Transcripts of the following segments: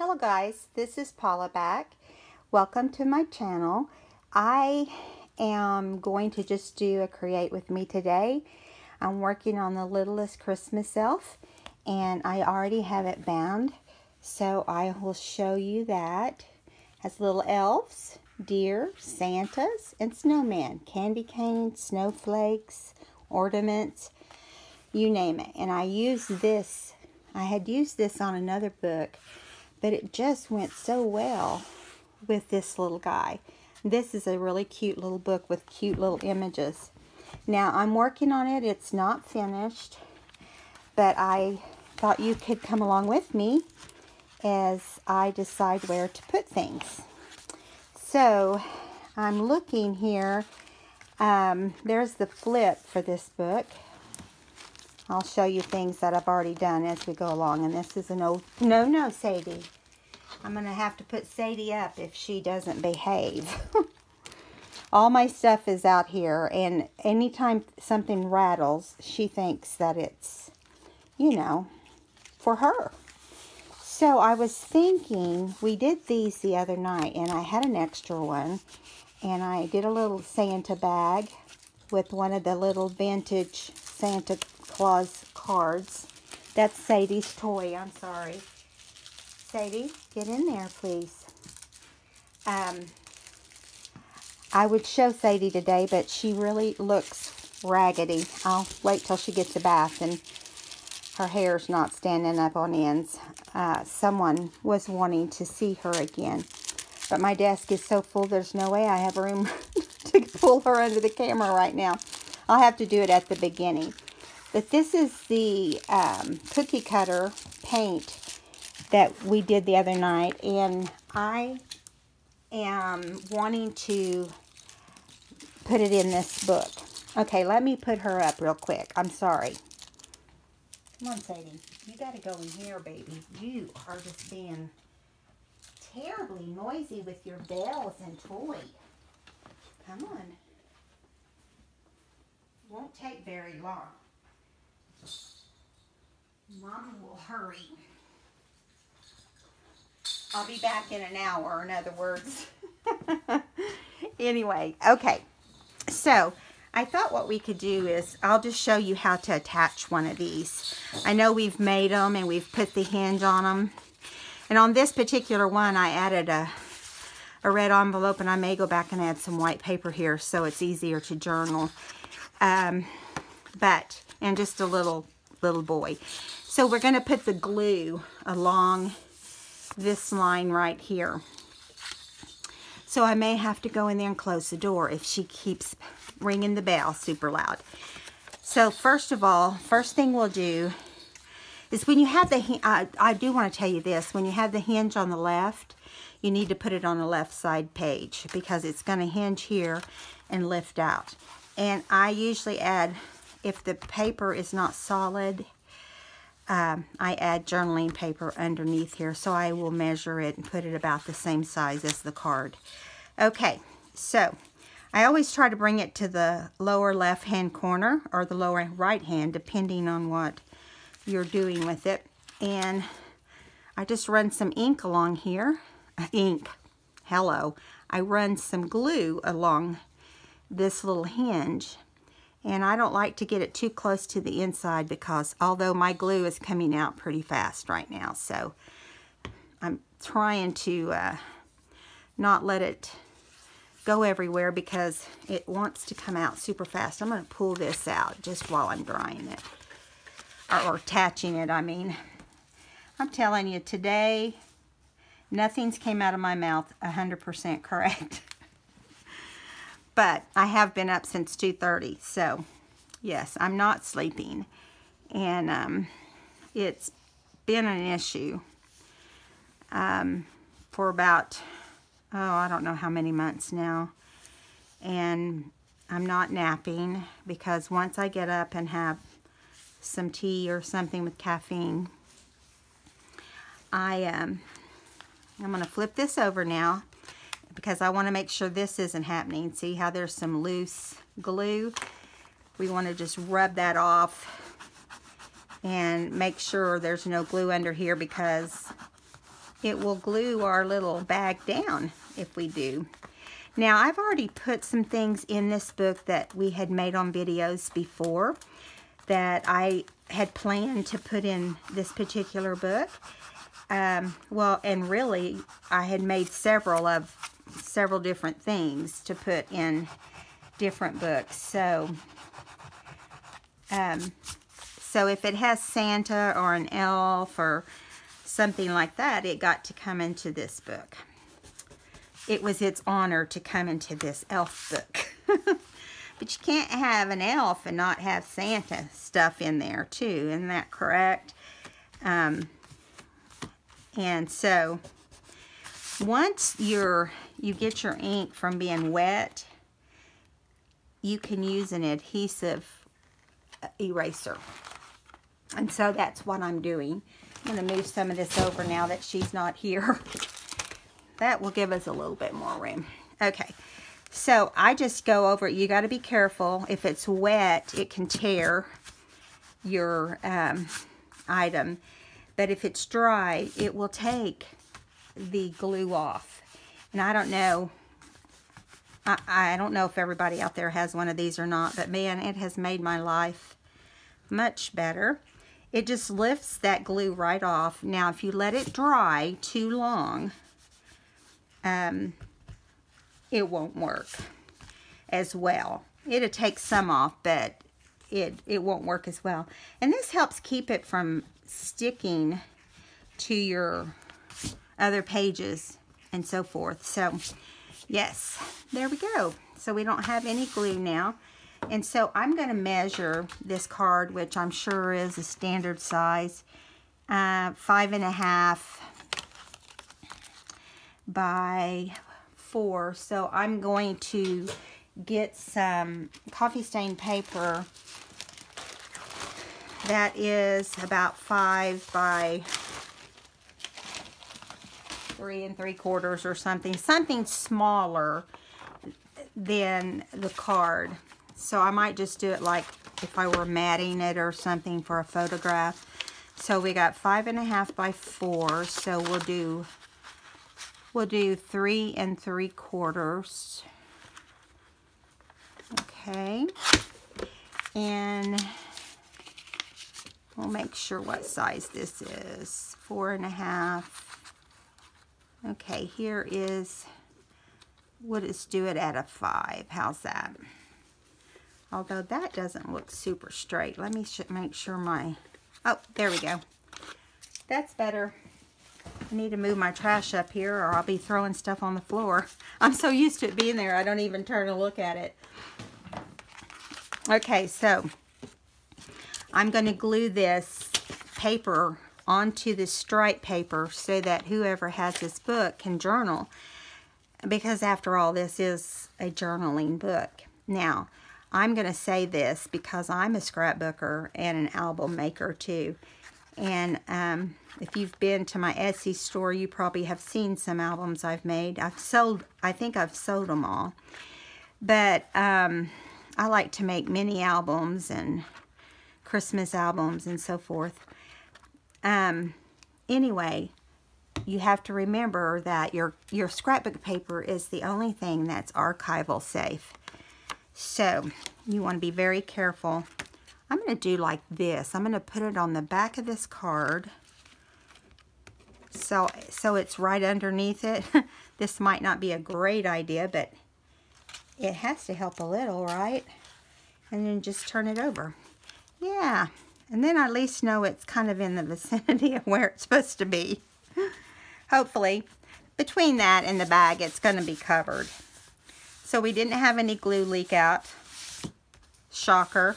Hello guys, this is Paula back. Welcome to my channel. I am going to just do a create with me today. I'm working on the Littlest Christmas Elf and I already have it bound. So I will show you that. It has little elves, deer, Santas, and snowman, candy canes, snowflakes, ornaments, you name it. And I had used this on another book, but it just went so well with this little guy. This is a really cute little book with cute little images. Now I'm working on it. It's not finished, but I thought you could come along with me as I decide where to put things. So I'm looking here. There's the flip for this book. I'll show you things that I've already done as we go along. And this is an old... No, Sadie. I'm going to have to put Sadie up if she doesn't behave. All my stuff is out here. And anytime something rattles, she thinks that it's, you know, for her. So I was thinking, we did these the other night. And I had an extra one. And I did a little Santa bag with one of the little vintage Santa Claus cards. That's Sadie's toy. I'm sorry. Sadie, get in there, please. I would show Sadie today, but she really looks raggedy. I'll wait till she gets a bath and her hair's not standing up on ends. Someone was wanting to see her again, but my desk is so full, there's no way I have room to pull her under the camera right now. I'll have to do it at the beginning. But this is the cookie cutter paint that we did the other night. And I am wanting to put it in this book. Okay, let me put her up real quick. I'm sorry. Come on, Sadie. You got to go in here, baby. You are just being terribly noisy with your bells and toy. Come on. Won't take very long. Mommy will hurry. I'll be back in an hour, in other words. Anyway, okay. So, I thought what we could do is, I'll just show you how to attach one of these. I know we've made them and we've put the hinge on them. And on this particular one, I added a red envelope, and I may go back and add some white paper here so it's easier to journal. And just a little boy. So we're going to put the glue along this line right here. So I may have to go in there and close the door if she keeps ringing the bell super loud. So first of all, first thing we'll do is when you have the, I do want to tell you this, when you have the hinge on the left, you need to put it on the left side page because it's going to hinge here and lift out. And I usually add, if the paper is not solid, I add journaling paper underneath here. So I will measure it and put it about the same size as the card. Okay, so I always try to bring it to the lower left hand corner or the lower right hand, depending on what you're doing with it. And I just run some ink along here. I run some glue along this little hinge. And I don't like to get it too close to the inside because although my glue is coming out pretty fast right now, so I'm trying to not let it go everywhere because it wants to come out super fast. I'm going to pull this out just while I'm drying it, or attaching it, I mean. I'm telling you, today, nothing's came out of my mouth 100% correct. But I have been up since 2:30, so yes, I'm not sleeping. And it's been an issue for about, I don't know how many months now. And I'm not napping because once I get up and have some tea or something with caffeine, I'm going to flip this over now, because I want to make sure this isn't happening. See how there's some loose glue? We want to just rub that off and make sure there's no glue under here, because it will glue our little bag down if we do. Now, I've already put some things in this book that we had made on videos before that I had planned to put in this particular book. Well, and really, I had made several different things to put in different books. So if it has Santa or an elf or something like that, it got to come into this book. It was its honor to come into this elf book. But you can't have an elf and not have Santa stuff in there too. Isn't that correct? And so once you get your ink from being wet, you can use an adhesive eraser. And so that's what I'm doing. I'm going to move some of this over now that she's not here. That will give us a little bit more room. Okay, so I just go over it. You got to be careful. If it's wet, it can tear your item. But if it's dry, it will take the glue off. And I don't know. I don't know if everybody out there has one of these or not. But man, it has made my life much better. It just lifts that glue right off. Now, if you let it dry too long, it won't work as well. It'll take some off, but it won't work as well. And this helps keep it from sticking to your other pages and so forth. So, yes, there we go. So we don't have any glue now. And so I'm going to measure this card, which I'm sure is a standard size, 5.5 by 4. So I'm going to get some coffee stain paper that is about 5 by 3 3/4 or something smaller than the card. So I might just do it like if I were matting it or something for a photograph. So we got 5.5 by 4. So we'll do 3 3/4. Okay. And we'll make sure what size this is. 4.5. Okay, here is, we'll just do it at a 5. How's that? Although that doesn't look super straight. Let me make sure my, oh, there we go. That's better. I need to move my trash up here or I'll be throwing stuff on the floor. I'm so used to it being there, I don't even turn to look at it. Okay, so I'm going to glue this paper onto the stripe paper so that whoever has this book can journal. Because after all, this is a journaling book. Now, I'm going to say this because I'm a scrapbooker and an album maker too. And if you've been to my Etsy store, you probably have seen some albums I've made. I think I've sold them all. But I like to make mini albums and Christmas albums and so forth. Anyway, you have to remember that your scrapbook paper is the only thing that's archival safe. So you want to be very careful. I'm going to do like this. I'm going to put it on the back of this card. So it's right underneath it. This might not be a great idea, but it has to help a little, right? And then just turn it over. Yeah. And then I at least know it's kind of in the vicinity of where it's supposed to be. Hopefully. Between that and the bag, it's going to be covered. So we didn't have any glue leak out. Shocker.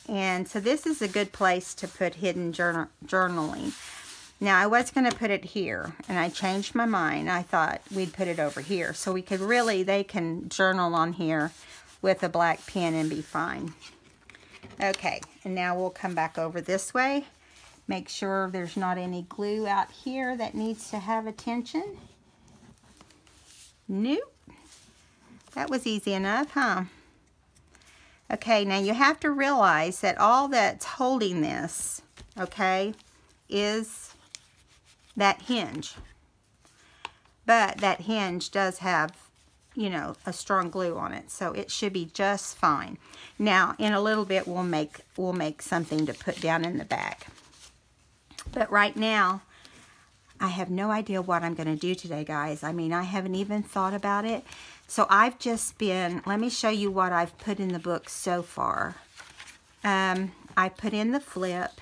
And so this is a good place to put hidden journaling. Now I was going to put it here, and I changed my mind. I thought we'd put it over here. So we could really, they can journal on here with a black pen and be fine. Okay, and now we'll come back over this way. Make sure there's not any glue out here that needs to have attention. Nope. That was easy enough, huh? Okay, now you have to realize that all that's holding this, okay, is that hinge. But that hinge does have, you know, a strong glue on it, so it should be just fine. Now, in a little bit, we'll make something to put down in the back. But right now, I have no idea what I'm going to do today, guys. I mean, I haven't even thought about it. So I've just been, let me show you what I've put in the book so far. I put in the flip,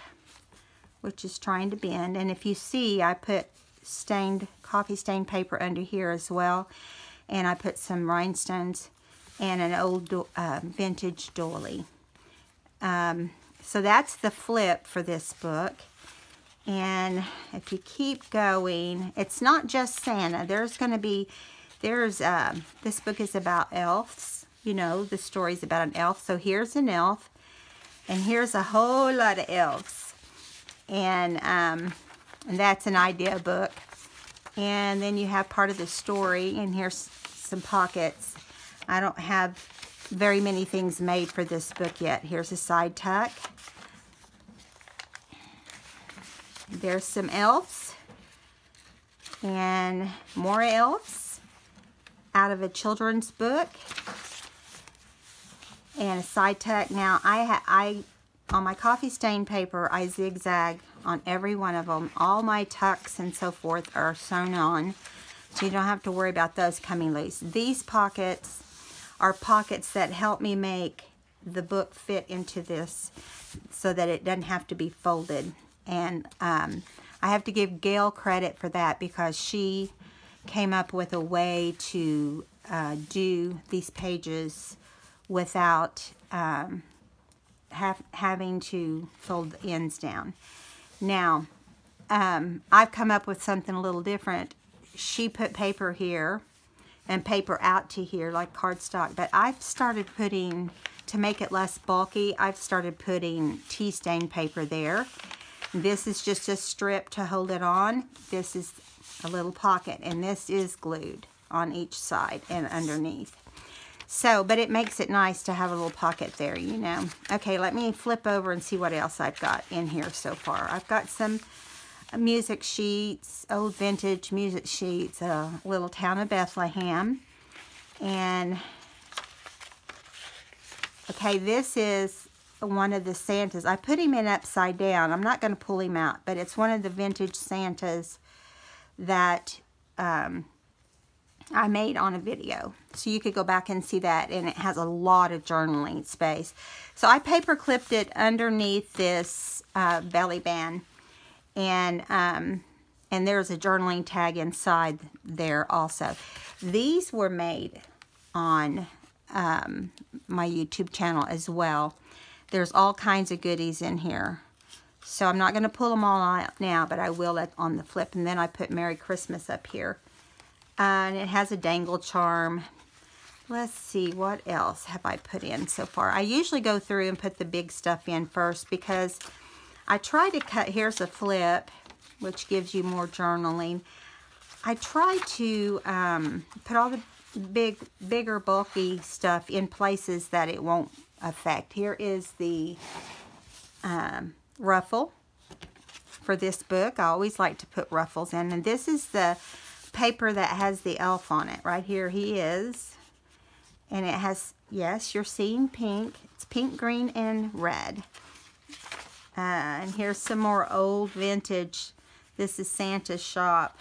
which is trying to bend. And if you see, I put coffee stained paper under here as well. And I put some rhinestones and an old vintage doily. So that's the flip for this book. And if you keep going, it's not just Santa. This book is about elves. You know, the story's about an elf. So here's an elf, and here's a whole lot of elves. And that's an idea book. And then you have part of the story, and here's some pockets. I don't have very many things made for this book yet. Here's a side tuck. There's some elves and more elves out of a children's book and a side tuck. Now I on my coffee stain paper, I zigzag on every one of them. All my tucks and so forth are sewn on, so you don't have to worry about those coming loose. These pockets are pockets that help me make the book fit into this so that it doesn't have to be folded. And I have to give Gail credit for that, because she came up with a way to do these pages without having to fold the ends down. Now, I've come up with something a little different. She put paper here and paper out to here like cardstock, but I've started putting, to make it less bulky, I've started putting tea stain paper there. This is just a strip to hold it on. This is a little pocket, and this is glued on each side and underneath. So, but it makes it nice to have a little pocket there, you know. Okay, let me flip over and see what else I've got in here so far. I've got some music sheets, old vintage music sheets, Little Town of Bethlehem. And, okay, this is one of the Santas. I put him in upside down. I'm not going to pull him out, but it's one of the vintage Santas that I made on a video. So you could go back and see that, and it has a lot of journaling space. So I paper clipped it underneath this belly band, and there's a journaling tag inside there also. These were made on my YouTube channel as well. There's all kinds of goodies in here. So I'm not going to pull them all out now, but I will on the flip. And then I put Merry Christmas up here. And it has a dangle charm. Let's see, what else have I put in so far? I usually go through and put the big stuff in first, because I try to cut, here's a flip, which gives you more journaling. I try to put all the bigger, bulky stuff in places that it won't affect. Here is the ruffle for this book. I always like to put ruffles in. And this is the paper that has the elf on it. Right here he is. And it has, yes, you're seeing pink. It's pink, green, and red. And here's some more old vintage. This is Santa's shop.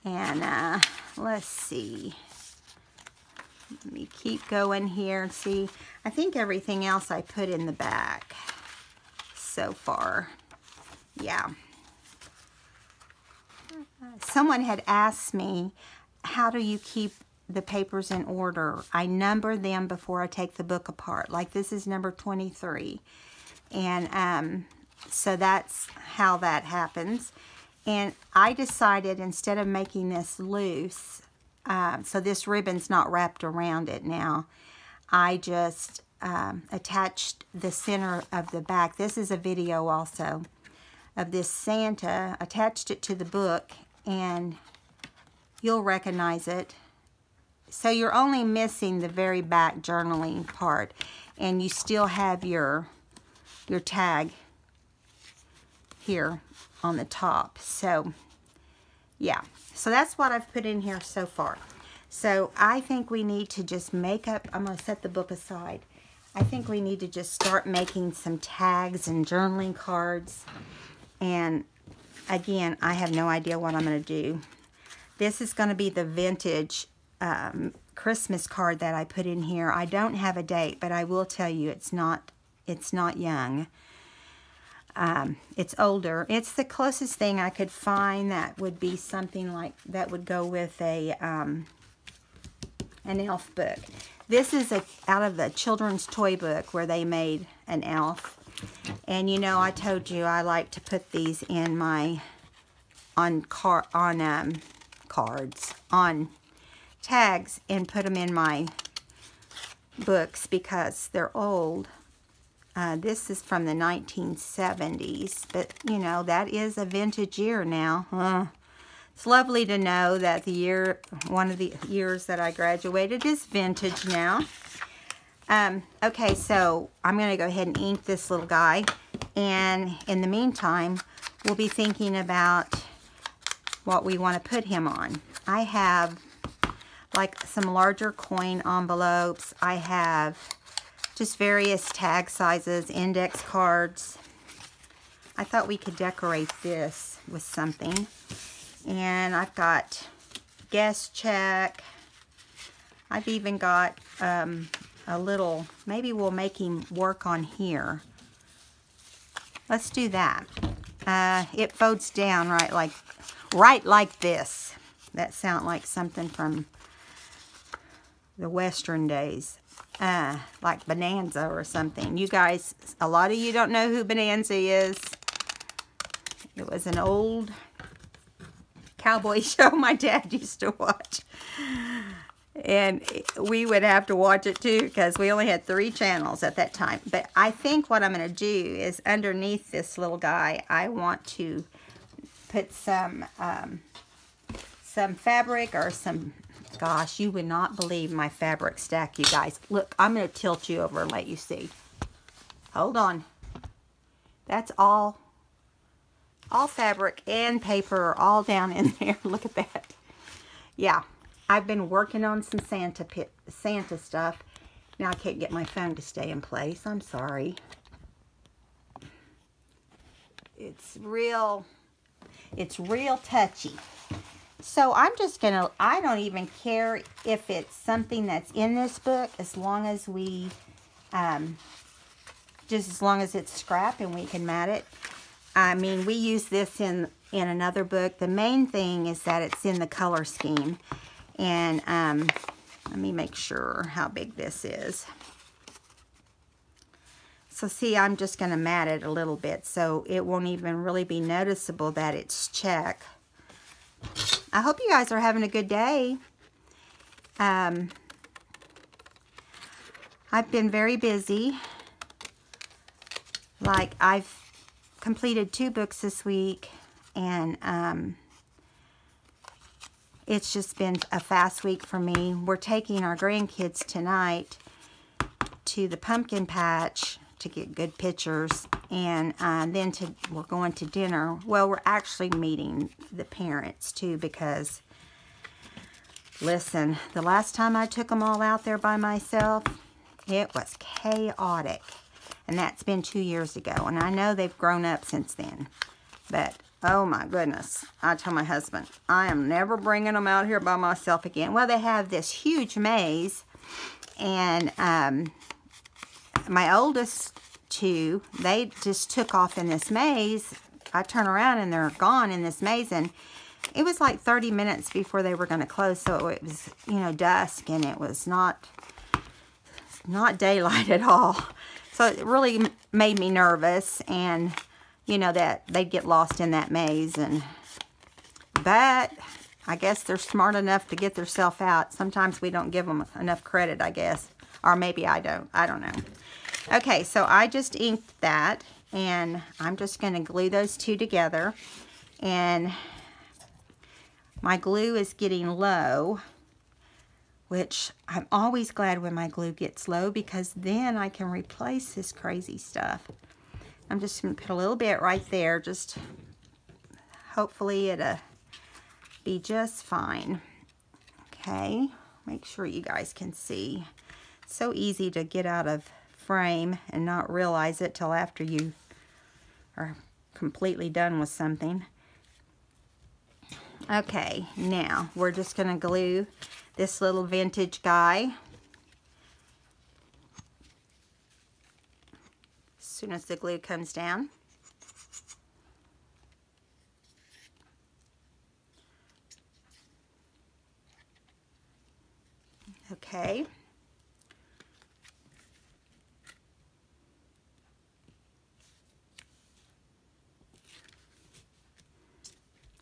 And let's see. Let me keep going here and see. I think everything else I put in the back so far. Yeah. Someone had asked me, how do you keep the papers in order? I number them before I take the book apart. Like this is number 23. And so that's how that happens. And I decided, instead of making this loose, so this ribbon's not wrapped around it now, I just attached the center of the back. This is a video also of this Santa. Attached it to the book, and you'll recognize it. So you're only missing the very back journaling part, and you still have your tag here on the top. So yeah, so that's what I've put in here so far. So I think we need to just make up, I'm going to set the book aside. I think we need to just start making some tags and journaling cards. And again, I have no idea what I'm going to do. This is going to be the vintage Christmas card that I put in here. I don't have a date, but I will tell you it's not young. It's older. It's the closest thing I could find that would be something like that would go with a an elf book. This is out of the children's toy book where they made an elf. And you know, I told you I like to put these in my on tags and put them in my books because they're old. This is from the 1970s, but you know, that is a vintage year now. It's lovely to know that one of the years that I graduated is vintage now. Okay, so I'm going to go ahead and ink this little guy, and in the meantime, we'll be thinking about what we want to put him on. I have like some larger coin envelopes. I have just various tag sizes, index cards. I thought we could decorate this with something. And I've got guest check. I've even got a little, maybe we'll make him work on here. Let's do that. It folds down right like this. That sounds like something from the Western days. Like Bonanza or something. You guys, a lot of you don't know who Bonanza is. It was an old cowboy show my dad used to watch. And we would have to watch it too because we only had 3 channels at that time. But I think what I'm going to do is underneath this little guy, I want to put some fabric or some, gosh, you would not believe my fabric stack, you guys. Look, I'm going to tilt you over and let you see. Hold on. That's all fabric and paper all down in there. Look at that. Yeah, I've been working on some Santa stuff. Now I can't get my phone to stay in place. I'm sorry. It's real touchy. So I'm just gonna, I don't even care if it's something that's in this book, as long as we, just as long as it's scrap and we can mat it. I mean, we use this in another book. The main thing is that it's in the color scheme. And let me make sure how big this is. So see, I'm just going to mat it a little bit so it won't even really be noticeable that it's check. I hope you guys are having a good day. I've been very busy. Like, I've completed 2 books this week, and it's just been a fast week for me. We're taking our grandkids tonight to the pumpkin patch to get good pictures, and then we're going to dinner. Well, we're actually meeting the parents too, because listen, the last time I took them all out there by myself, it was chaotic. And that's been 2 years ago. And I know they've grown up since then. But, oh my goodness. I tell my husband, I am never bringing them out here by myself again. Well, they have this huge maze. And my oldest 2, they just took off in this maze. I turn around and they're gone in this maze. And it was like 30 minutes before they were going to close. So it was, you know, dusk. And it was not daylight at all. So it really made me nervous, and you know that they'd get lost in that maze. But I guess they're smart enough to get themselves out. Sometimes we don't give them enough credit, I guess, or maybe I don't. I don't know. Okay, so I just inked that, and I'm just going to glue those 2 together. And my glue is getting low, which I'm always glad when my glue gets low, because then I can replace this crazy stuff. I'm just going to put a little bit right there. Just hopefully it'll be just fine. Okay, make sure you guys can see. It's so easy to get out of frame and not realize it till after you are completely done with something. Okay, now we're just going to glue this little vintage guy. As soon as the glue comes down. Okay.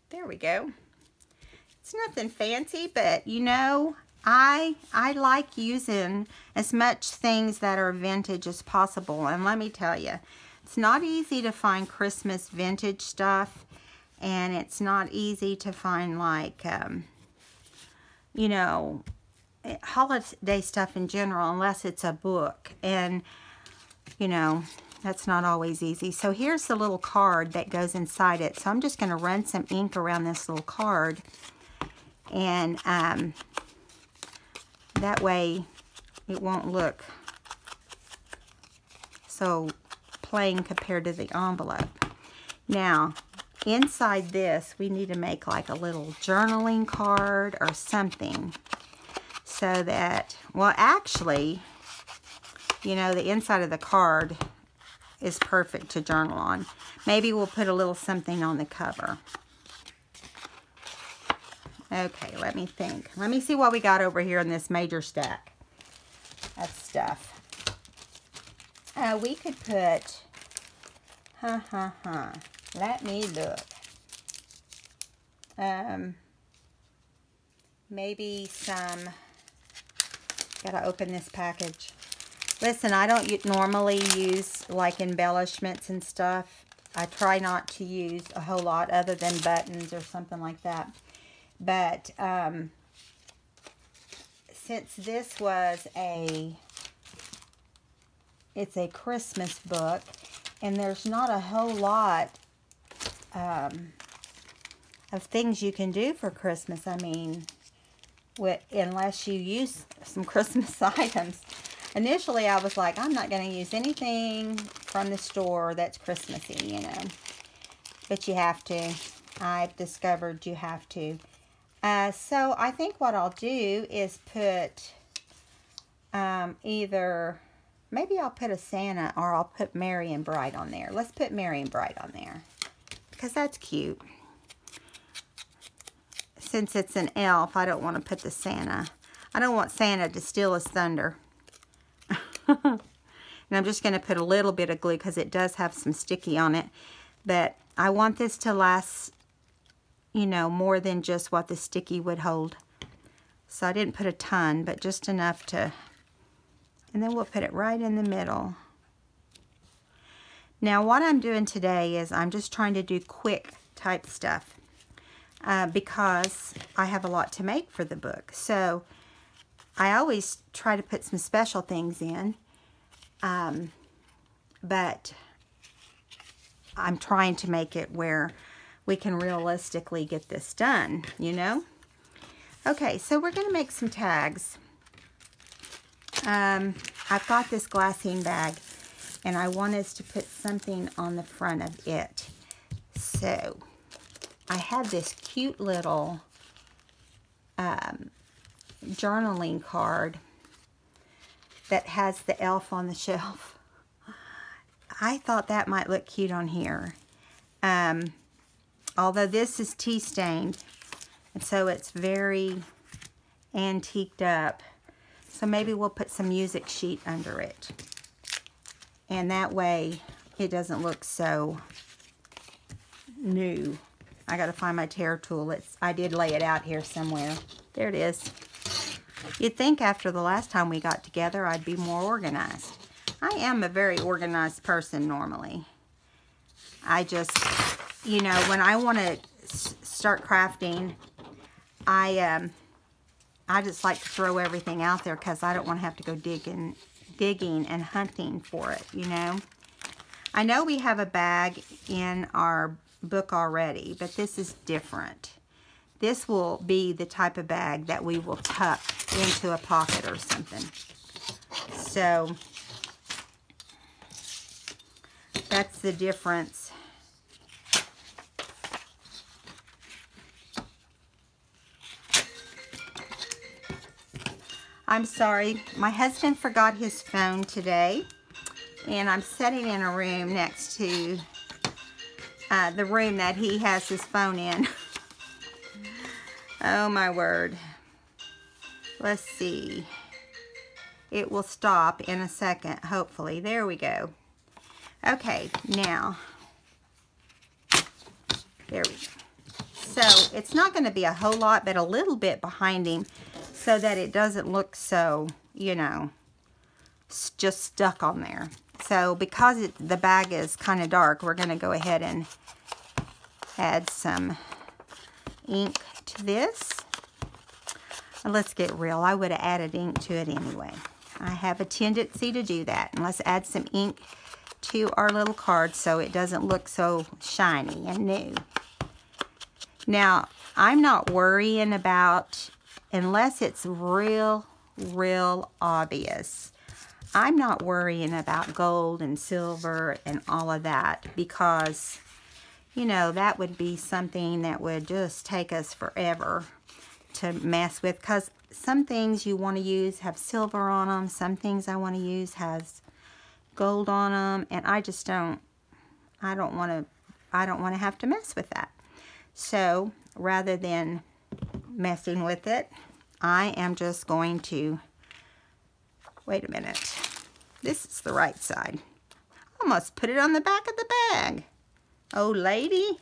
There we go. It's nothing fancy, but you know, I like using as much things that are vintage as possible. And let me tell you, it's not easy to find Christmas vintage stuff, and it's not easy to find like, you know, holiday stuff in general, unless it's a book. And, you know, that's not always easy. So here's the little card that goes inside it. So I'm just going to run some ink around this little card. And that way it won't look so plain compared to the envelope. Now, inside this, we need to make like a little journaling card or something. So that, well, actually, you know, the inside of the card is perfect to journal on. Maybe we'll put a little something on the cover. Okay, let me think. Let me see what we got over here in this major stack of stuff. We could put, let me look. Maybe some, gotta open this package. Listen, I don't normally use like embellishments and stuff. I try not to use a whole lot other than buttons or something like that. But since this was it's a Christmas book, and there's not a whole lot of things you can do for Christmas. I mean, unless you use some Christmas items. Initially, I was like, I'm not going to use anything from the store that's Christmassy, you know. But you have to. I've discovered you have to. So I think what I'll do is put either, maybe I'll put a Santa or I'll put Merry and Bright on there. Let's put Merry and Bright on there because that's cute. Since it's an elf, I don't want to put the Santa. I don't want Santa to steal his thunder. And I'm just going to put a little bit of glue because it does have some sticky on it. But I want this to last, you know, more than just what the sticky would hold. So I didn't put a ton, but just enough to, and then we'll put it right in the middle. Now what I'm doing today is I'm just trying to do quick type stuff because I have a lot to make for the book. So I always try to put some special things in, but I'm trying to make it where we can realistically get this done, you know? Okay, so we're going to make some tags. I've got this glassine bag, and I want us to put something on the front of it. So I have this cute little journaling card that has the elf on the shelf. I thought that might look cute on here. Although this is tea stained, and so it's very antiqued up. So maybe we'll put some music sheet under it. And that way it doesn't look so new. I gotta find my tear tool. I did lay it out here somewhere. There it is. You'd think after the last time we got together I'd be more organized. I am a very organized person normally. I just, you know, when I want to start crafting, I just like to throw everything out there because I don't want to have to go digging and hunting for it, you know. I know we have a bag in our book already, but this is different. This will be the type of bag that we will tuck into a pocket or something. So that's the difference. I'm sorry, my husband forgot his phone today, and I'm sitting in a room next to the room that he has his phone in. Oh my word. Let's see. It will stop in a second, hopefully. There we go. Okay, now, there we go. So it's not going to be a whole lot, but a little bit behind him so that it doesn't look so, you know, just stuck on there. So because the bag is kind of dark, we're going to go ahead and add some ink to this. And let's get real. I would have added ink to it anyway. I have a tendency to do that. And let's add some ink to our little card so it doesn't look so shiny and new. Now, I'm not worrying about, unless it's real obvious, I'm not worrying about gold and silver and all of that, because, you know, that would be something that would just take us forever to mess with, because some things you want to use have silver on them, some things I want to use has gold on them, and I just don't want to have to mess with that. So rather than messing with it, I am just going to, wait a minute, this is the right side. Almost put it on the back of the bag. Oh, lady.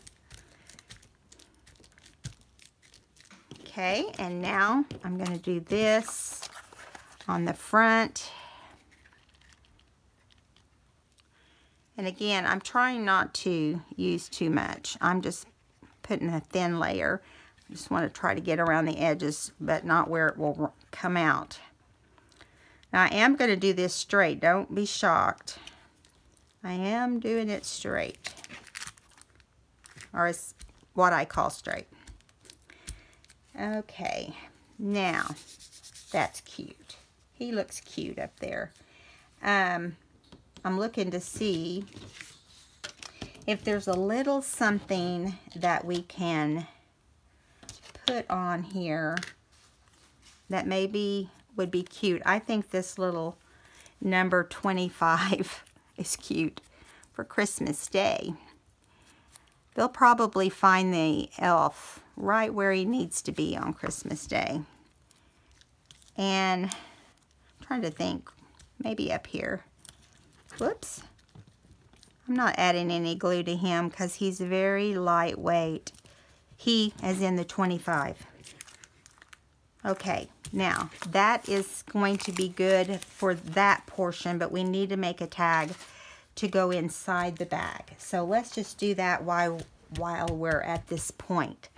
Okay, and now I'm going to do this on the front. And again, I'm trying not to use too much. I'm just putting a thin layer. I just want to try to get around the edges, but not where it will come out. Now, I am going to do this straight. Don't be shocked. I am doing it straight. Or it's what I call straight. Okay, now that's cute. He looks cute up there. I'm looking to see if there's a little something that we can put on here that maybe would be cute. I think this little number 25 is cute for Christmas Day. They'll probably find the elf right where he needs to be on Christmas Day. And I'm trying to think, maybe up here. Whoops. I'm not adding any glue to him because he's very lightweight. He, as in the 25. Okay, now that is going to be good for that portion, but we need to make a tag to go inside the bag. So let's just do that while we're at this point.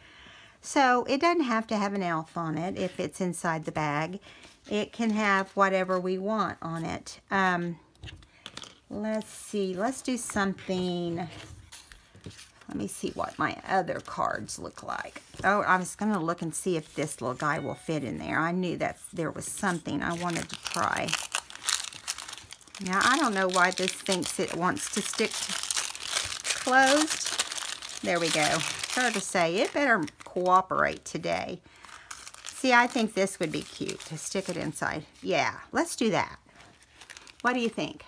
So it doesn't have to have an elf on it if it's inside the bag. It can have whatever we want on it. Let's see, let's do something. Let me see what my other cards look like. Oh, I was going to look and see if this little guy will fit in there. I knew that there was something I wanted to try. Now, I don't know why this thinks it wants to stick closed. There we go. Hard to say. It better cooperate today. See, I think this would be cute to stick it inside. Yeah, let's do that. What do you think?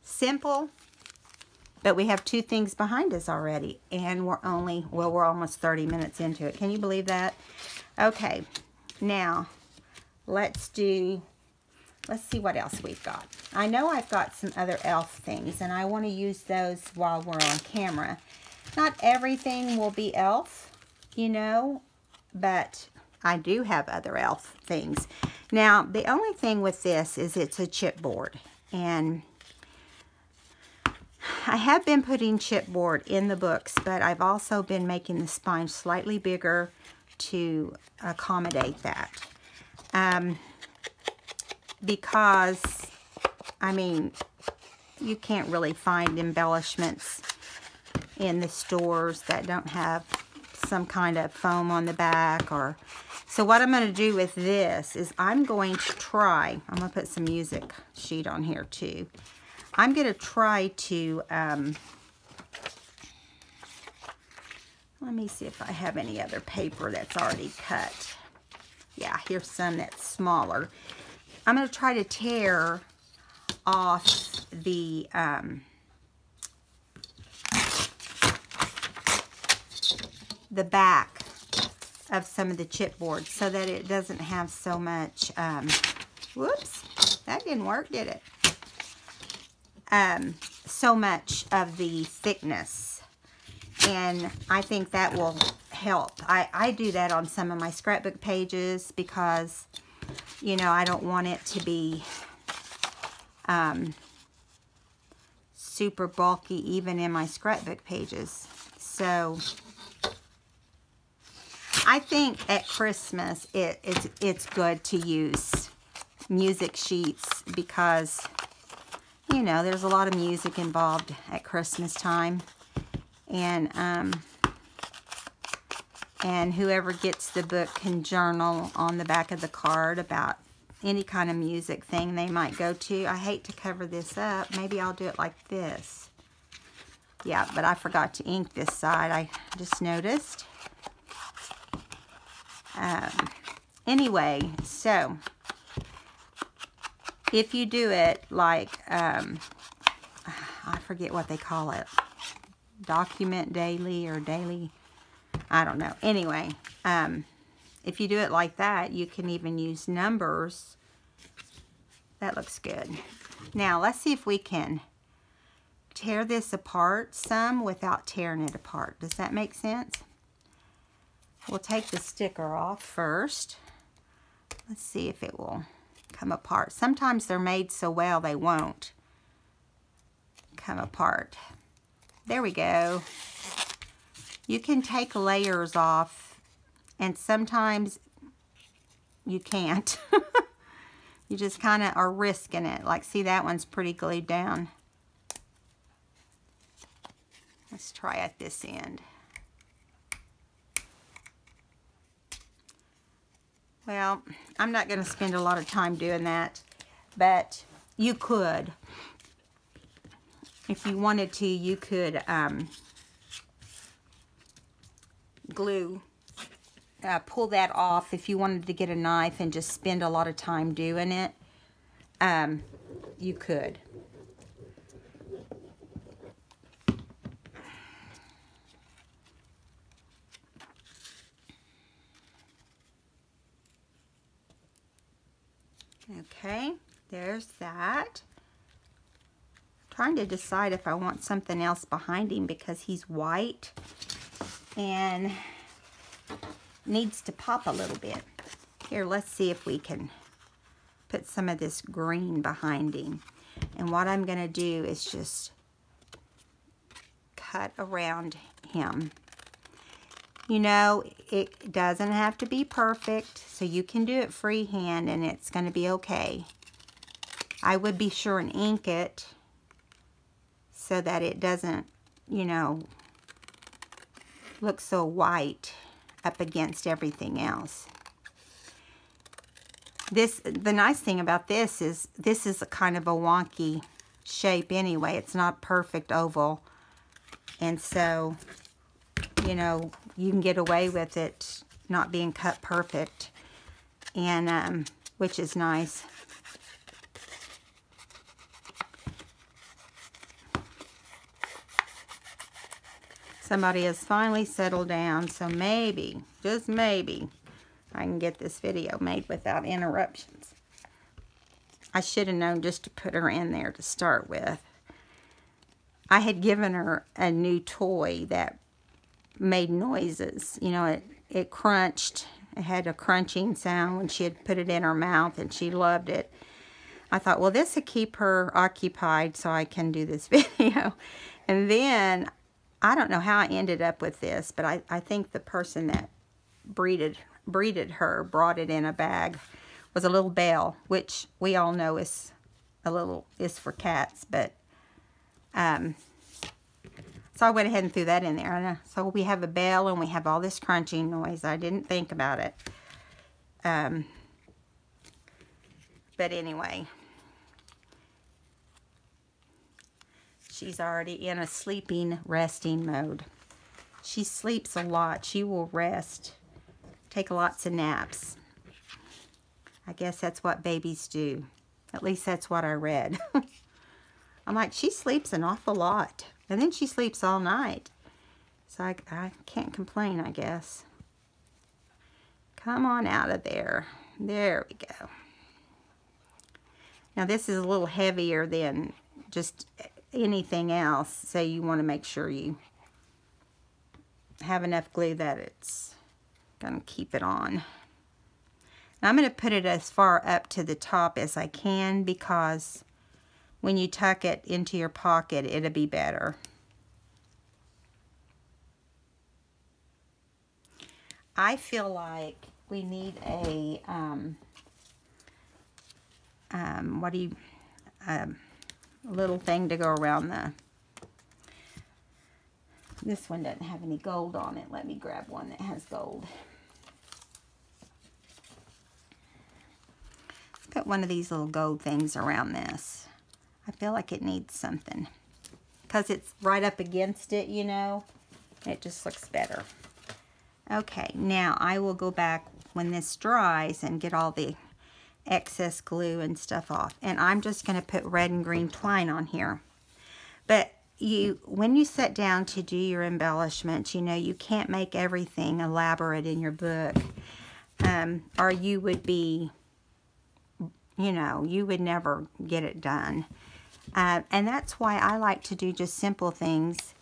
Simple, but we have two things behind us already, and we're almost 30 minutes into it. Can you believe that? Okay, now let's see what else we've got. I know I've got some other elf things, and I want to use those while we're on camera. Not everything will be elf, you know, but I do have other elf things. Now, the only thing with this is it's a chipboard, and I have been putting chipboard in the books, but I've also been making the spine slightly bigger to accommodate that. Because, I mean, you can't really find embellishments in the stores that don't have some kind of foam on the back. Or so what I'm going to do with this is I'm going to try, I'm going to put some music sheet on here too. I'm going to try to, let me see if I have any other paper that's already cut. Yeah, here's some that's smaller. I'm going to try to tear off the back of some of the chipboard so that it doesn't have so much, whoops, that didn't work, did it? So much of the thickness. And I think that will help. I do that on some of my scrapbook pages because, you know, I don't want it to be super bulky even in my scrapbook pages. So I think at Christmas it's good to use music sheets because, you know, there's a lot of music involved at Christmas time. And whoever gets the book can journal on the back of the card about any kind of music thing they might go to. I hate to cover this up. Maybe I'll do it like this. Yeah, but I forgot to ink this side. I just noticed. Anyway, so if you do it like, I forget what they call it. Document daily or daily, I don't know. Anyway, if you do it like that, you can even use numbers. That looks good. Now, let's see if we can tear this apart some without tearing it apart. Does that make sense? We'll take the sticker off first. Let's see if it will come apart. Sometimes they're made so well they won't come apart. There we go. You can take layers off, and sometimes you can't. You just kind of are risking it. Like, see, that one's pretty glued down. Let's try at this end. Well, I'm not going to spend a lot of time doing that, but you could. If you wanted to, you could pull that off if you wanted to get a knife and just spend a lot of time doing it. You could. Okay, there's that. Trying to decide if I want something else behind him because he's white and needs to pop a little bit. Here, let's see if we can put some of this green behind him. And what I'm going to do is just cut around him. You know, it doesn't have to be perfect, so you can do it freehand and it's going to be okay. I would be sure and ink it so that it doesn't, you know, look so white up against everything else. The nice thing about this is a kind of a wonky shape anyway. It's not perfect oval. And so, you know, you can get away with it not being cut perfect, and which is nice. Somebody has finally settled down, so maybe, just maybe, I can get this video made without interruptions. I should have known just to put her in there to start with. I had given her a new toy that made noises. You know, it crunched. It had a crunching sound when she had put it in her mouth, and she loved it. I thought, well, this would keep her occupied so I can do this video. And then, I don't know how I ended up with this, but I think the person that breeded her brought it in a bag. Was a little bell, which we all know is for cats, but So I went ahead and threw that in there. So we have a bell and we have all this crunching noise. I didn't think about it. But anyway, she's already in a sleeping, resting mode. She sleeps a lot. She will rest, take lots of naps. I guess that's what babies do. At least that's what I read. I'm like, she sleeps an awful lot. And then she sleeps all night. So I can't complain, I guess. Come on out of there. There we go. Now this is a little heavier than just anything else. So you want to make sure you have enough glue that it's going to keep it on. Now I'm going to put it as far up to the top as I can, because when you tuck it into your pocket, it'll be better. I feel like we need a, little thing to go around this one doesn't have any gold on it. Let me grab one that has gold. Let's put one of these little gold things around this. I feel like it needs something, because it's right up against it, you know. It just looks better. Okay, now I will go back when this dries and get all the excess glue and stuff off. And I'm just going to put red and green twine on here. But when you sit down to do your embellishments, you know, you can't make everything elaborate in your book. Or you would be, you know, you would never get it done. And that's why I like to do just simple things.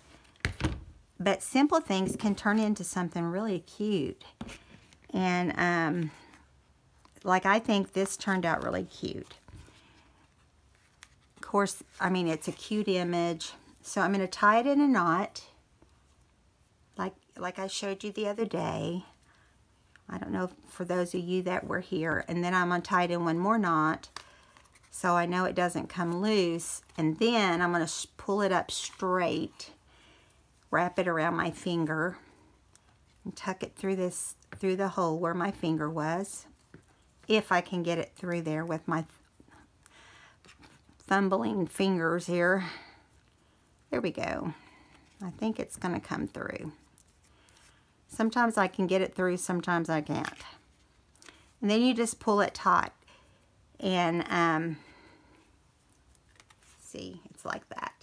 But simple things can turn into something really cute. And, like, I think this turned out really cute. Of course, I mean, it's a cute image. So I'm going to tie it in a knot. Like I showed you the other day. I don't know for those of you that were here. And then I'm going to tie it in one more knot, so I know it doesn't come loose. And then I'm going to pull it up straight. Wrap it around my finger and tuck it through the hole where my finger was, if I can get it through there with my fumbling fingers here. There we go. I think it's going to come through. Sometimes I can get it through, sometimes I can't. And then you just pull it taut, and see, it's like that.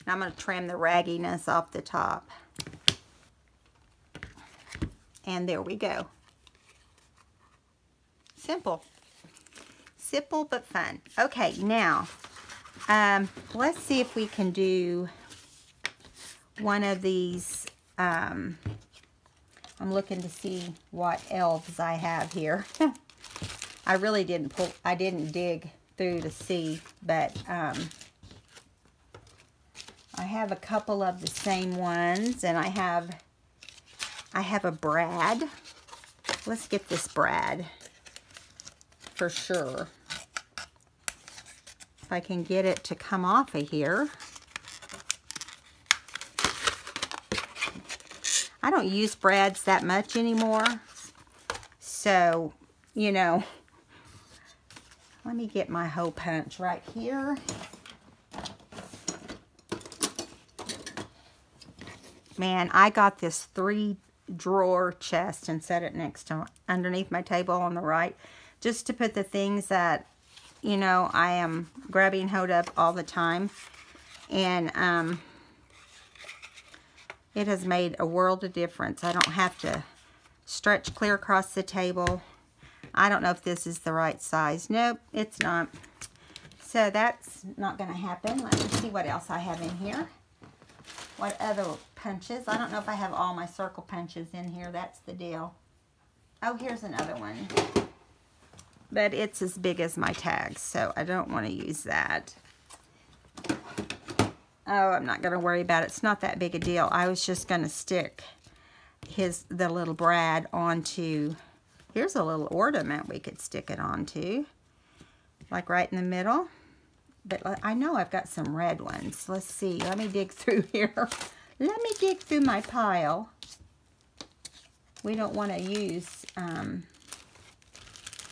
Now I'm going to trim the ragginess off the top. And there we go. Simple. Simple but fun. Okay, now, let's see if we can do one of these. I'm looking to see what elves I have here. I really I didn't dig through to see, but, I have a couple of the same ones, and I have a Brad. Let's get this Brad for sure. If I can get it to come off of here. I don't use Brads that much anymore. So, you know, let me get my hole punch right here. Man, I got this 3-drawer chest and set it underneath my table on the right, just to put the things that, you know, I am grabbing hold of all the time. And it has made a world of difference. I don't have to stretch clear across the table. I don't know if this is the right size. Nope, it's not. So that's not going to happen. Let me see what else I have in here. What other punches? I don't know if I have all my circle punches in here. That's the deal. Oh, here's another one. But it's as big as my tags, so I don't want to use that. Oh, I'm not going to worry about it. It's not that big a deal. I was just going to stick the little Brad onto... Here's a little ornament we could stick it onto. Like right in the middle. but I know I've got some red ones. Let's see. Let me dig through here. Let me dig through my pile. We don't want to use, I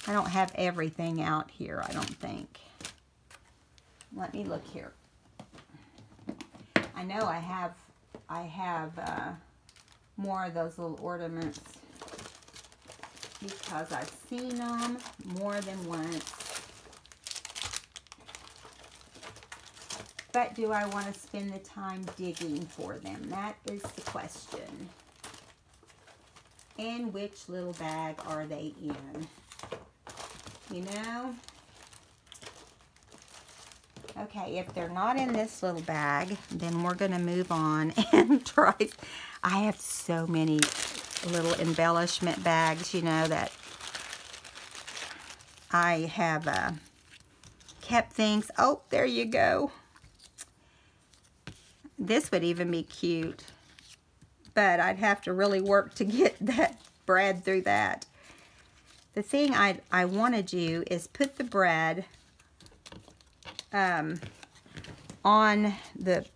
don't have everything out here, I don't think. Let me look here. I know I have more of those little ornaments because I've seen them more than once. But do I want to spend the time digging for them? That is the question. And which little bag are they in? You know? Okay, if they're not in this little bag, then we're going to move on and try. I have so many little embellishment bags, you know, that I have kept things. Oh, there you go. This would even be cute, but I'd have to really work to get that brad through that. The thing I want to do is put the brad on the,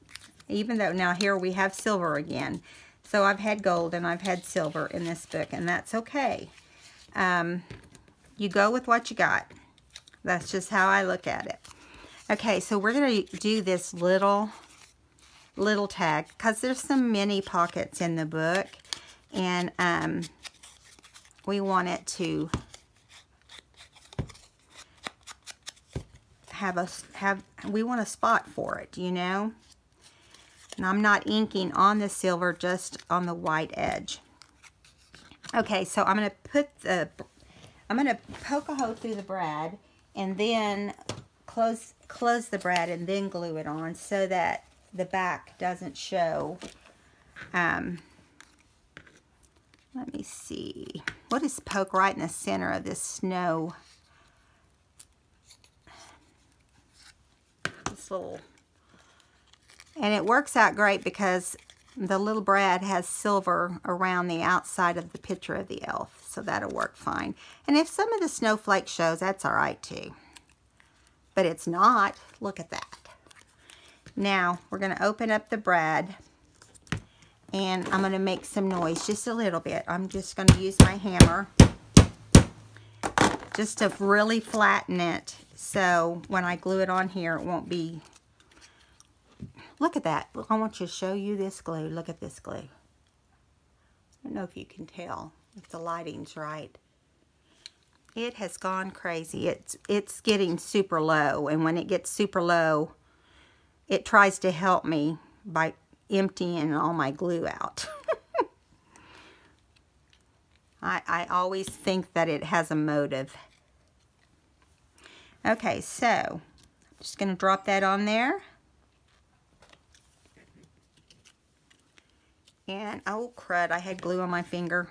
even though now here we have silver again. So I've had gold and I've had silver in this book, and that's okay. You go with what you got. That's just how I look at it. Okay, so we're going to do this little tag because there's some mini pockets in the book, and we want it to we want a spot for it, you know. And I'm not inking on the silver, just on the white edge. Okay, so I'm going to poke a hole through the brad and then close the brad and then glue it on so that the back doesn't show. Let me see. What is poke right in the center of this snow? This little, and it works out great because the little brad has silver around the outside of the picture of the elf, so that'll work fine. And if some of the snowflake shows, that's all right too. But it's not. Look at that. Now we're going to open up the brad, and I'm going to make some noise just a little bit. I'm just going to use my hammer just to really flatten it, so when I glue it on here, it won't be. Look at that. I want you to show you this glue. Look at this glue. I don't know if you can tell if the lighting's right. It has gone crazy. It's getting super low, and when it gets super low, it tries to help me by emptying all my glue out. I always think that it has a motive. Okay, so I'm just going to drop that on there. And, oh crud, I had glue on my finger.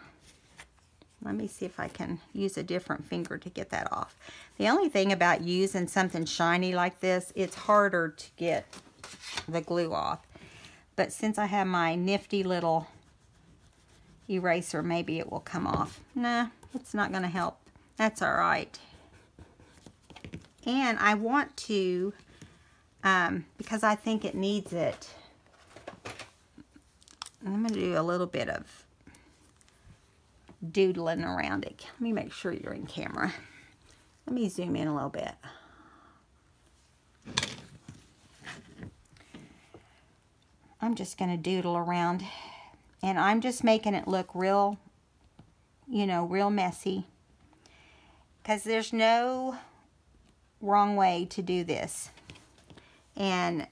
Let me see if I can use a different finger to get that off. The only thing about using something shiny like this, it's harder to get the glue off. But since I have my nifty little eraser, maybe it will come off. Nah, it's not going to help. That's all right. And I want to, because I think it needs it, I'm going to do a little bit of doodling around it. Let me make sure you're in camera. Let me zoom in a little bit. I'm just going to doodle around, and I'm just making it look real, you know, real messy, because there's no wrong way to do this. And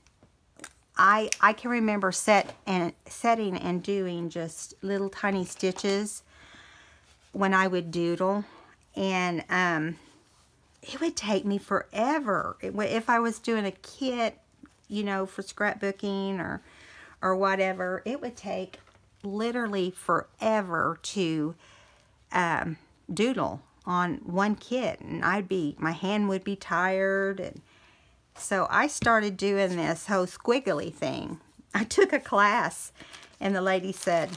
I can remember setting and doing just little tiny stitches when I would doodle, and it would take me forever. If I was doing a kit, you know, for scrapbooking or whatever, it would take literally forever to doodle on one kit, and my hand would be tired. And so I started doing this whole squiggly thing. I took a class, and the lady said,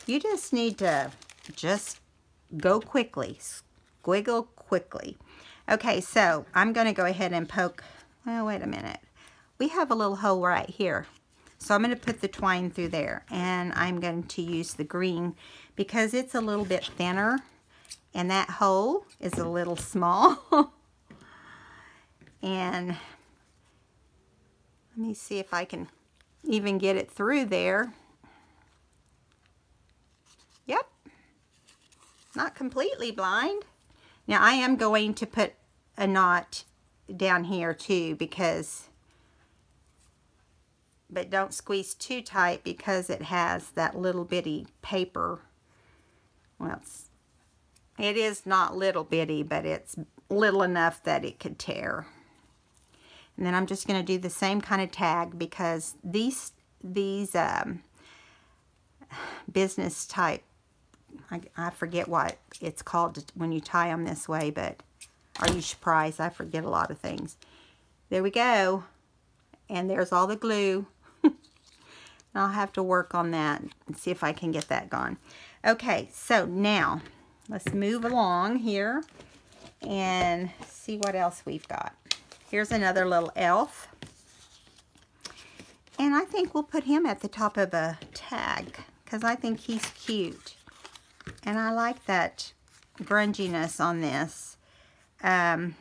you just need to just go quickly, squiggle quickly. Okay, so I'm going to go ahead and poke well, wait a minute. We have a little hole right here. So I'm going to put the twine through there, and I'm going to use the green because it's a little bit thinner and that hole is a little small. And let me see if I can even get it through there. Yep, not completely blind. Now I am going to put a knot down here too, but don't squeeze too tight because it has that little bitty paper. Well, it is not little bitty, but it's little enough that it could tear. And then I'm just going to do the same kind of tag because these business type, I forget what it's called when you tie them this way, but are you surprised? I forget a lot of things. There we go. And there's all the glue. I'll have to work on that and see if I can get that gone. Okay, so now let's move along here and see what else we've got. Here's another little elf. And I think we'll put him at the top of a tag because I think he's cute. And I like that grunginess on this. I'm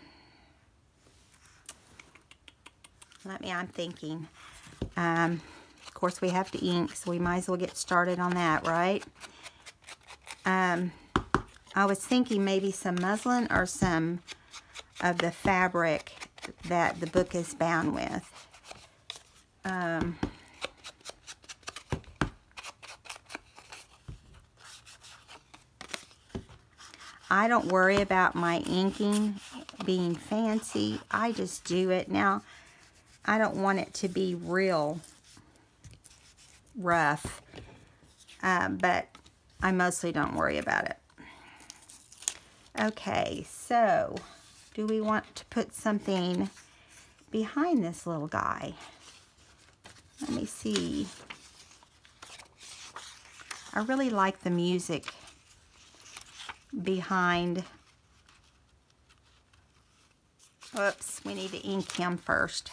thinking. Of course, we have to ink, so we might as well get started on that, right? I was thinking maybe some muslin or some of the fabric that the book is bound with. I don't worry about my inking being fancy. I just do it. Now, I don't want it to be real rough, but I mostly don't worry about it. Okay, so do we want to put something behind this little guy? Let me see. I really like the music behind. Whoops, we need to ink him first.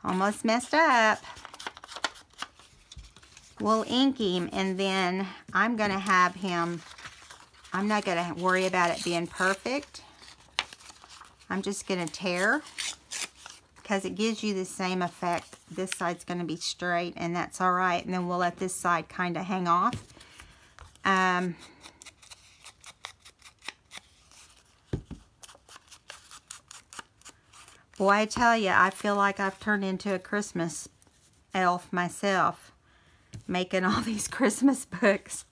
Almost messed up. We'll ink him, and then I'm going to have him, I'm not going to worry about it being perfect. I'm just going to tear because it gives you the same effect. This side's going to be straight, and that's all right. And then we'll let this side kind of hang off. Boy, I tell you, I feel like I've turned into a Christmas elf myself, making all these Christmas books.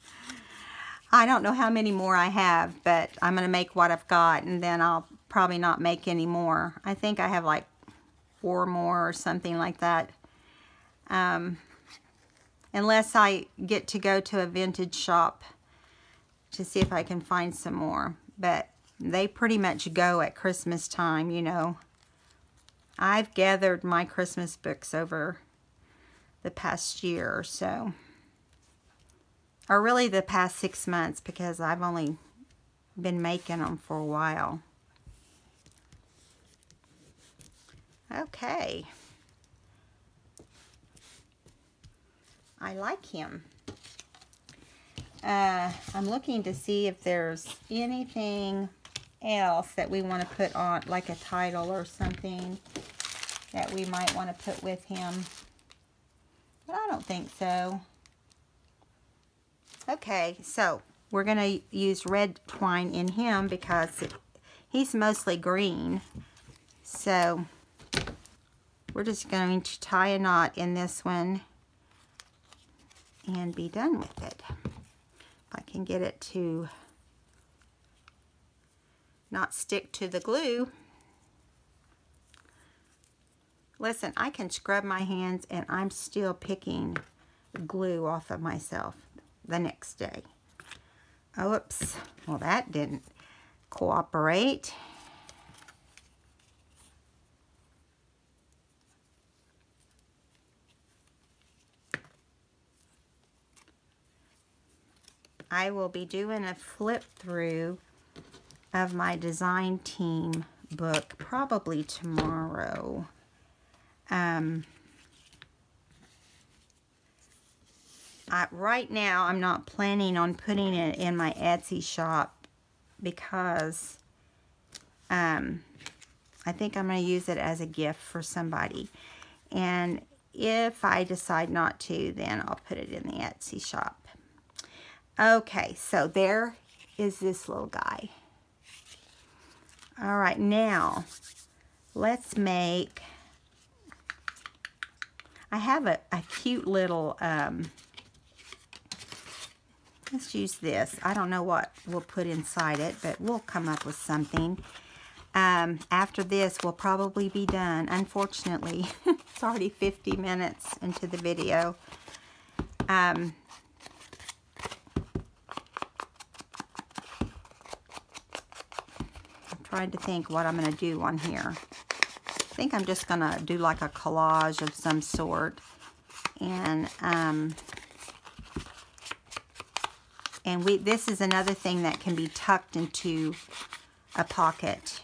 I don't know how many more I have, but I'm going to make what I've got, and then I'll probably not make any more. I think I have like 4 more or something like that. Unless I get to go to a vintage shop to see if I can find some more. But they pretty much go at Christmas time, you know. I've gathered my Christmas books over the past year or so. Or really the past 6 months, because I've only been making them for a while. Okay. I like him. I'm looking to see if there's anything else that we want to put on, like a title or something that we might want to put with him. But I don't think so. Okay, so we're going to use red twine in him because he's mostly green. So we're just going to tie a knot in this one and be done with it. If I can get it to not stick to the glue. Listen, I can scrub my hands and I'm still picking glue off of myself the next day. Oops, well that didn't cooperate. I will be doing a flip through of my design team book probably tomorrow. Right now, I'm not planning on putting it in my Etsy shop because I think I'm going to use it as a gift for somebody. And if I decide not to, then I'll put it in the Etsy shop. Okay, so there is this little guy. All right, now let's make, I have a cute little, let's use this. I don't know what we'll put inside it, but we'll come up with something. After this, we'll probably be done. Unfortunately, it's already 50 minutes into the video. I'm trying to think what I'm going to do on here. I think I'm just going to do like a collage of some sort. And this is another thing that can be tucked into a pocket.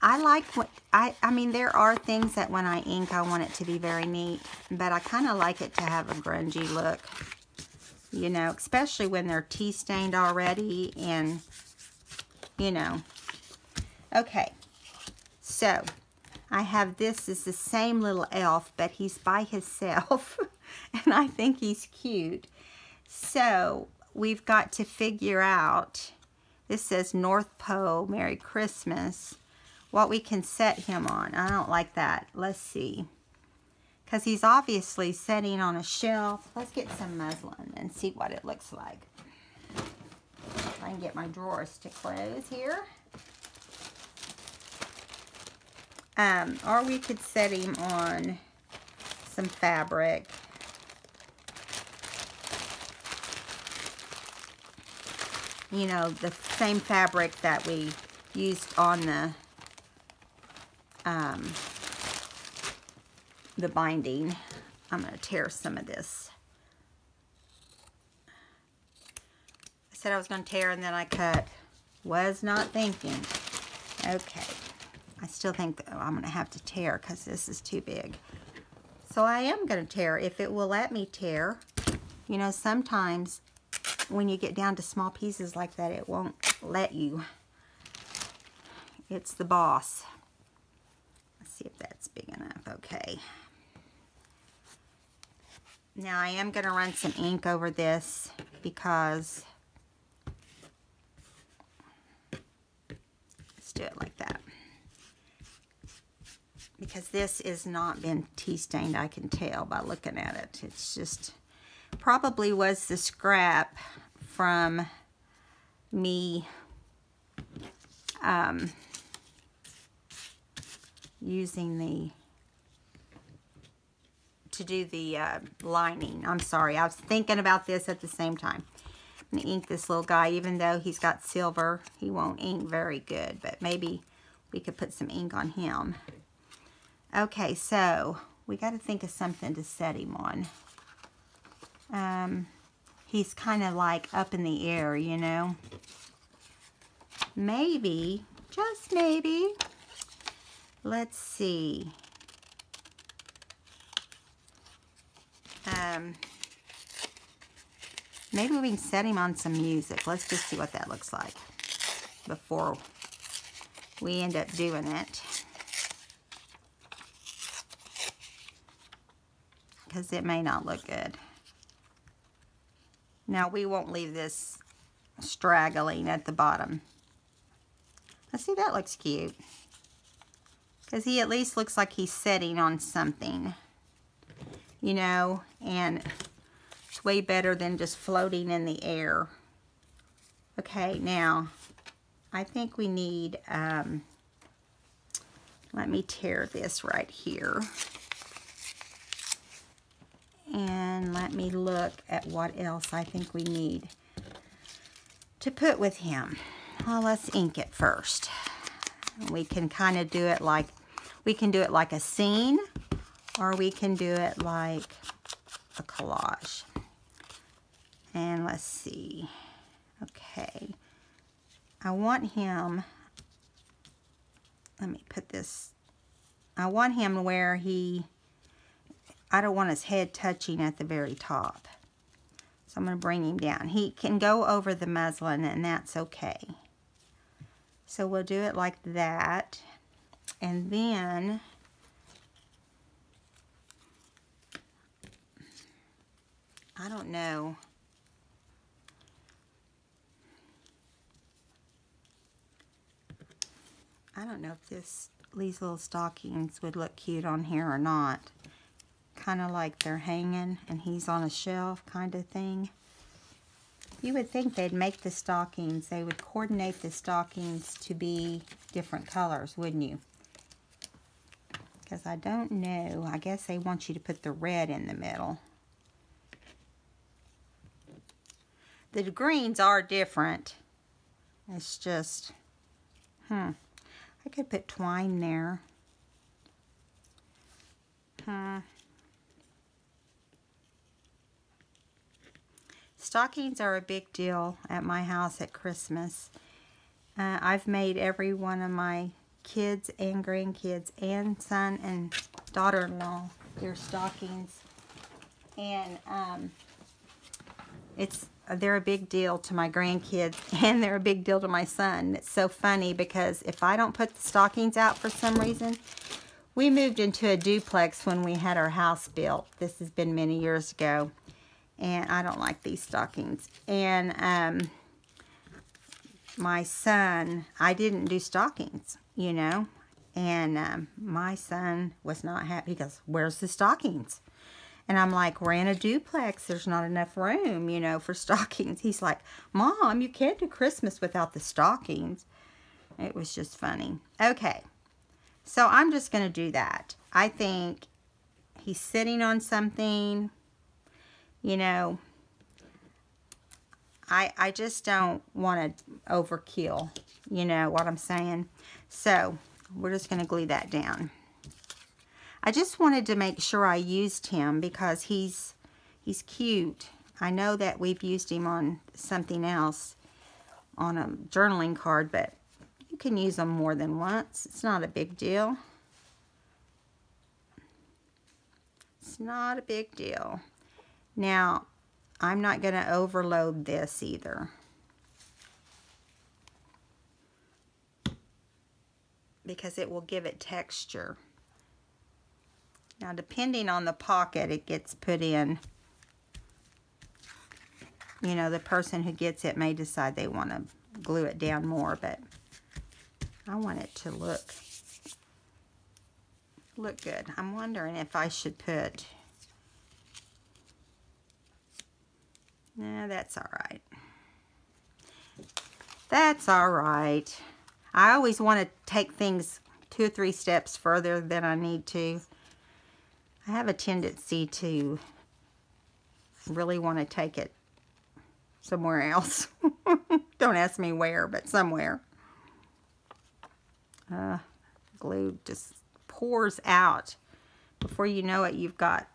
I like what, I mean, there are things that when I ink, I want it to be very neat, but I kind of like it to have a grungy look, you know, especially when they're tea stained already and, you know. Okay, so I have this is the same little elf, but he's by himself, and I think he's cute. So we've got to figure out, this says North Pole, Merry Christmas, what we can set him on. I don't like that. Let's see. Because he's obviously sitting on a shelf. Let's get some muslin and see what it looks like. If I can get my drawers to close here. Or we could set him on some fabric. You know, the same fabric that we used on the binding. I'm going to tear some of this. I said I was going to tear and then I cut. Was not thinking. Okay. I still think that I'm going to have to tear because this is too big. So I am going to tear if it will let me tear. You know, sometimes when you get down to small pieces like that, it won't let you. It's the boss. Let's see if that's big enough. Okay. Now I am going to run some ink over this because, let's do it like that. Because this has not been tea stained, I can tell by looking at it. It's just, probably was the scrap from me using to do the lining. I'm sorry, I was thinking about this at the same time. I'm going to ink this little guy, even though he's got silver, he won't ink very good, but maybe we could put some ink on him. Okay, so we got to think of something to set him on. He's kind of like up in the air, you know. Maybe, just maybe, let's see. Maybe we can set him on some music. Let's just see what that looks like before we end up doing it. Because it may not look good. Now we won't leave this straggling at the bottom. Let's see, that looks cute. Because he at least looks like he's sitting on something. You know, and it's way better than just floating in the air. Okay, now, I think we need, let me tear this right here. And let me look at what else I think we need to put with him. Well, let's ink it first. We can kind of do it like, we can do it like a scene, or we can do it like a collage. And let's see. Okay. I want him, let me put this, I want him where I don't want his head touching at the very top. So I'm going to bring him down. He can go over the muslin, and that's okay. So we'll do it like that. And then I don't know. I don't know if these little stockings would look cute on here or not. Kind of like they're hanging and he's on a shelf kind of thing. You would think they'd make the stockings, they would coordinate the stockings to be different colors, wouldn't you? Because I don't know. I guess they want you to put the red in the middle. The greens are different. It's just, I could put twine there. Stockings are a big deal at my house at Christmas. I've made every one of my kids and grandkids and son and daughter-in-law their stockings. And they're a big deal to my grandkids, and they're a big deal to my son. It's so funny because if I don't put the stockings out for some reason, we moved into a duplex when we had our house built. This has been many years ago, and I don't like these stockings. And my son, I didn't do stockings, you know, and my son was not happy. He goes, "Where's the stockings?" And I'm like, "We're in a duplex. There's not enough room, you know, for stockings." He's like, "Mom, you can't do Christmas without the stockings." It was just funny. Okay, so I'm just going to do that. I think he's sitting on something, you know. I just don't want to overkill, you know what I'm saying? So we're just going to glue that down. I just wanted to make sure I used him because he's cute. I know that we've used him on something else, on a journaling card, but you can use them more than once. It's not a big deal. It's not a big deal. Now, I'm not going to overload this either, because it will give it texture. Now, depending on the pocket it gets put in, you know, the person who gets it may decide they want to glue it down more, but I want it to look good. I'm wondering if I should put, no, that's all right. That's all right. I always want to take things 2 or 3 steps further than I need to. I have a tendency to really want to take it somewhere else. Don't ask me where, but somewhere. Glue just pours out. Before you know it, you've got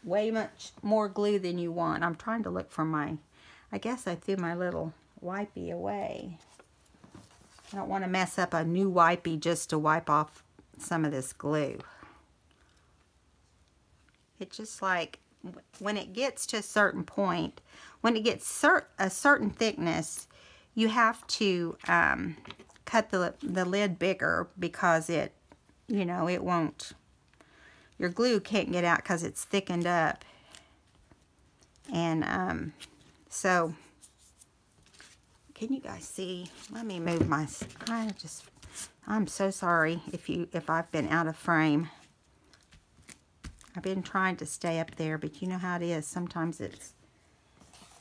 way much more glue than you want. I'm trying to look for I guess I threw my little wipey away. I don't want to mess up a new wipey just to wipe off some of this glue. It's just like, when it gets to a certain point, when it gets a certain thickness, you have to cut the lid bigger, because it, you know, it won't, your glue can't get out because it's thickened up. And so, can you guys see? Let me move my, I'm so sorry if I've been out of frame. I've been trying to stay up there, but you know how it is. Sometimes it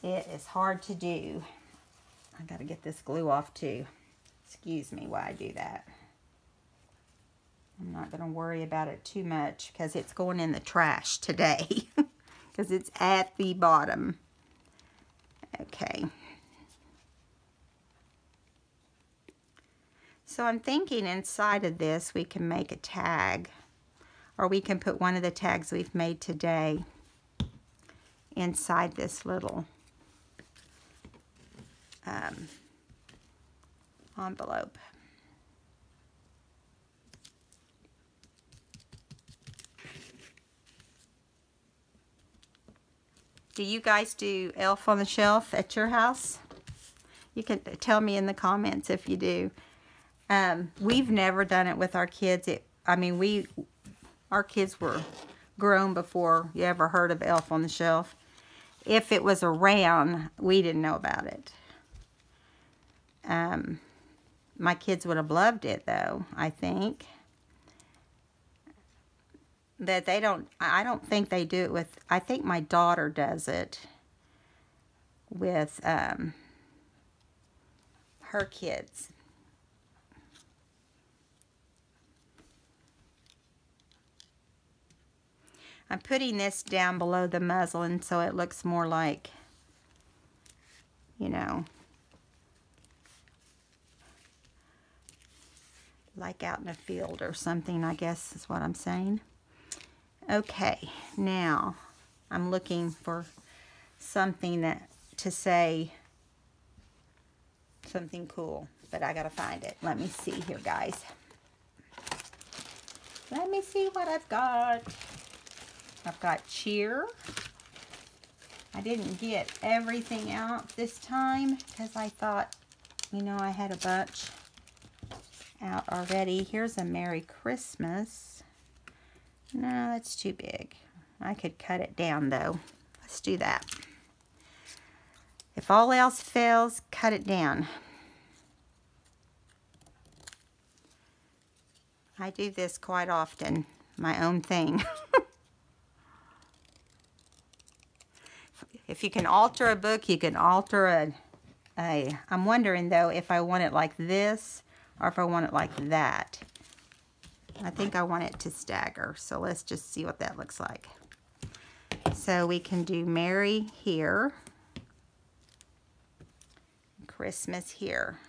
is hard to do. I got to get this glue off too. Excuse me while I do that. I'm not going to worry about it too much because it's going in the trash today because it's at the bottom. Okay. So I'm thinking inside of this we can make a tag. Or we can put one of the tags we've made today inside this little envelope. Do you guys do Elf on the Shelf at your house? You can tell me in the comments if you do. We've never done it with our kids. Our kids were grown before you ever heard of Elf on the Shelf. If it was around, we didn't know about it. My kids would have loved it though, I think. That I don't think they do it with, I think my daughter does it with her kids. I'm putting this down below the muslin so it looks more like, you know, like out in a field or something, I guess is what I'm saying. Okay, now I'm looking for something to say something cool, but I gotta find it. Let me see here, guys. Let me see what I've got. I've got cheer. I didn't get everything out this time because I thought, you know, I had a bunch out already. Here's a Merry Christmas. No, that's too big. I could cut it down though. Let's do that. If all else fails, cut it down. I do this quite often, my own thing. If you can alter a book, you can alter I'm wondering though if I want it like this or if I want it like that. I think I want it to stagger, so let's just see what that looks like. So we can do Merry here, Christmas here,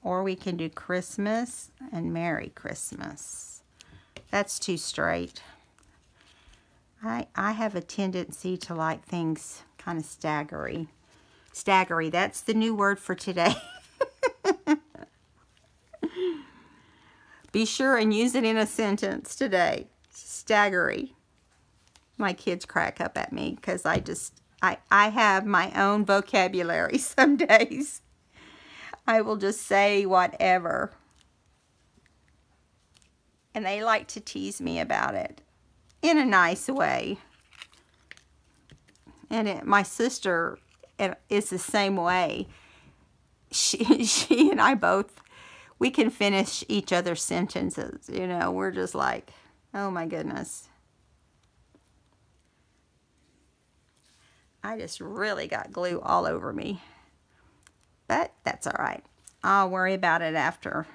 or we can do Christmas and Merry Christmas. That's too straight. I have a tendency to like things kind of staggery. Staggery, that's the new word for today. Be sure and use it in a sentence today. Staggery. My kids crack up at me because I have my own vocabulary some days. I will just say whatever. And they like to tease me about it in a nice way. And my sister is the same way. She and I both, we can finish each other's sentences, you know. We're just like, oh my goodness. I just really got glue all over me. But that's all right. I'll worry about it after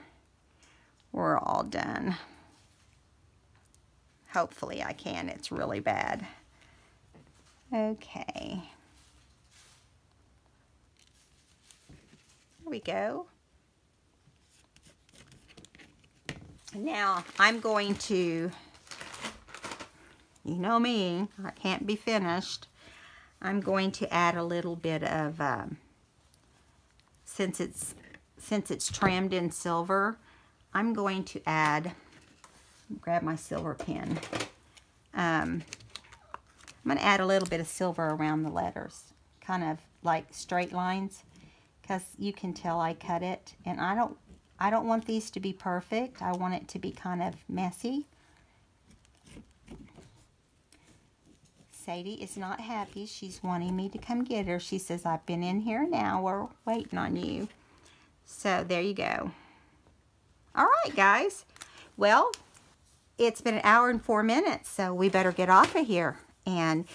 we're all done. Hopefully I can. It's really bad. Okay. There we go. Now I'm going to, you know me, I can't be finished. I'm going to add a little bit of, since it's trimmed in silver, I'm going to add, grab my silver pen. I'm going to add a little bit of silver around the letters, kind of like straight lines, because you can tell I cut it, and I don't want these to be perfect. I want it to be kind of messy. Sadie is not happy. She's wanting me to come get her. She says, I've been in here an hour waiting on you. So there you go. All right, guys. Well, it's been 1 hour and 4 minutes, so we better get off of here. And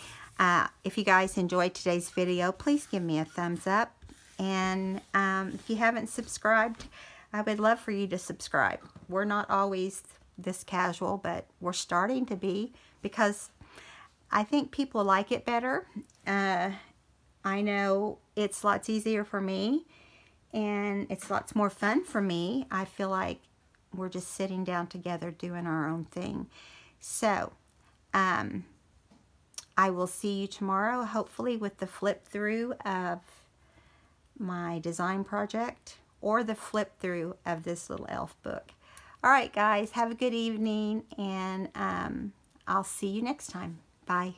if you guys enjoyed today's video, please give me a thumbs up. And if you haven't subscribed, I would love for you to subscribe. We're not always this casual, but we're starting to be, because I think people like it better. I know it's lots easier for me, and it's lots more fun for me. I feel like we're just sitting down together doing our own thing. So, I will see you tomorrow, hopefully with the flip through of my design project, or the flip through of this little elf book. All right, guys, have a good evening, and I'll see you next time. Bye.